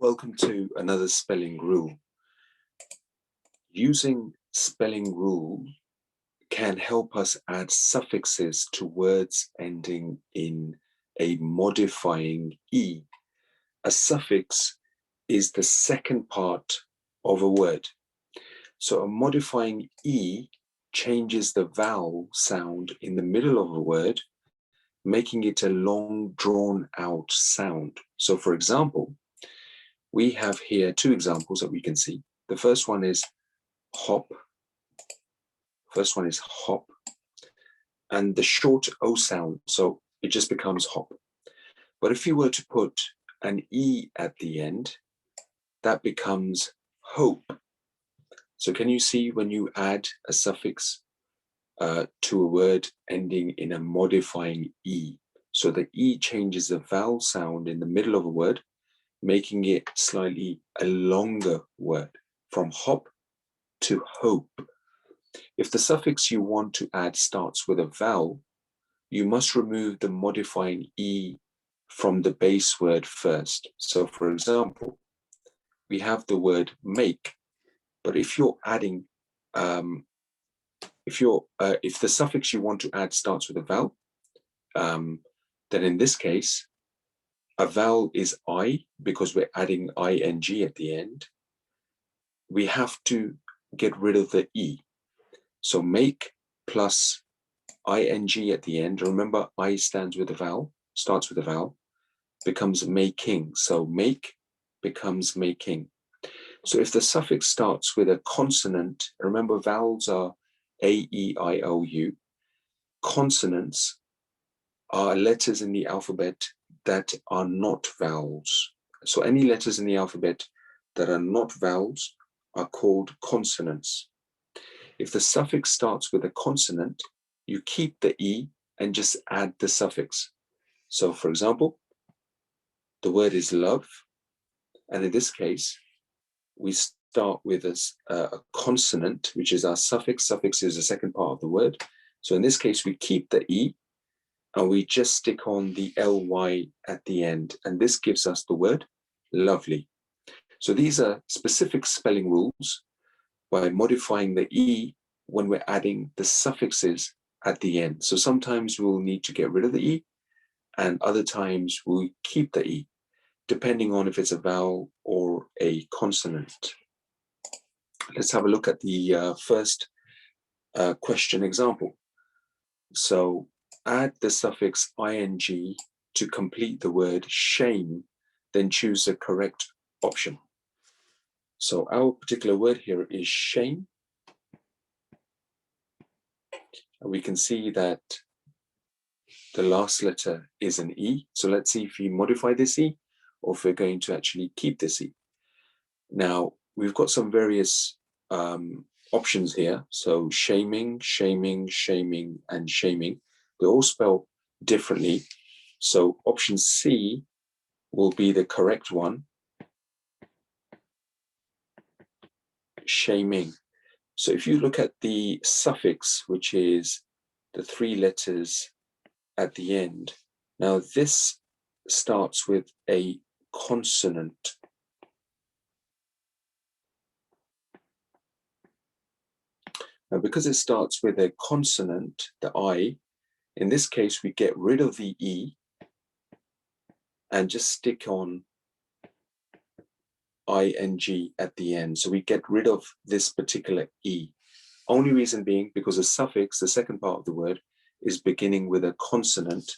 Welcome to another spelling rule. Using spelling rule can help us add suffixes to words ending in a modifying E. A suffix is the second part of a word. So a modifying E changes the vowel sound in the middle of a word, making it a long drawn out sound. So for example, we have here two examples that we can see. The first one is hop. And the short O sound, so it just becomes hop. But if you were to put an E at the end, that becomes hope. So can you see when you add a suffix to a word ending in a modifying E? So the E changes the vowel sound in the middle of a word, making it slightly a longer word, from hop to hope. If the suffix you want to add starts with a vowel, you must remove the modifying E from the base word first. So for example, we have the word make, but if you're adding, if the suffix you want to add starts with a vowel, then in this case, a vowel is I, because we're adding ing at the end. We have to get rid of the E. So make plus ing at the end. Remember, I stands with a vowel, starts with a vowel, becomes making. So make becomes making. So if the suffix starts with a consonant, remember vowels are A, E, I, O, U. Consonants are letters in the alphabet that are not vowels. So any letters in the alphabet that are not vowels are called consonants. If the suffix starts with a consonant, you keep the E and just add the suffix. So for example, the word is love. And in this case, we start with a consonant, which is our suffix. Suffix is the second part of the word. So in this case, we keep the E and we just stick on the ly at the end. And this gives us the word lovely. So these are specific spelling rules by modifying the E when we're adding the suffixes at the end. So sometimes we'll need to get rid of the E, and other times we'll keep the E, depending on if it's a vowel or a consonant. Let's have a look at the first question example. So add the suffix ing to complete the word shame, then choose the correct option. So our particular word here is shame. And we can see that the last letter is an E. So let's see if we modify this E or if we're going to actually keep this E. Now, we've got some various options here. So shaming, shaming, shaming, and shaming. They all spell differently. So option C will be the correct one. Shaming. So if you look at the suffix, which is the three letters at the end, now this starts with a consonant. Now, because it starts with a consonant, the I, in this case, we get rid of the E and just stick on ing at the end. So we get rid of this particular E. Only reason being because the suffix, the second part of the word, is beginning with a consonant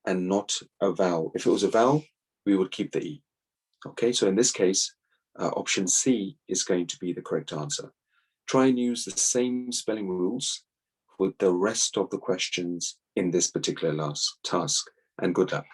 and not a vowel. If it was a vowel, we would keep the E. Okay, so in this case, option C is going to be the correct answer. Try and use the same spelling rules with the rest of the questions in this particular last task, and good luck.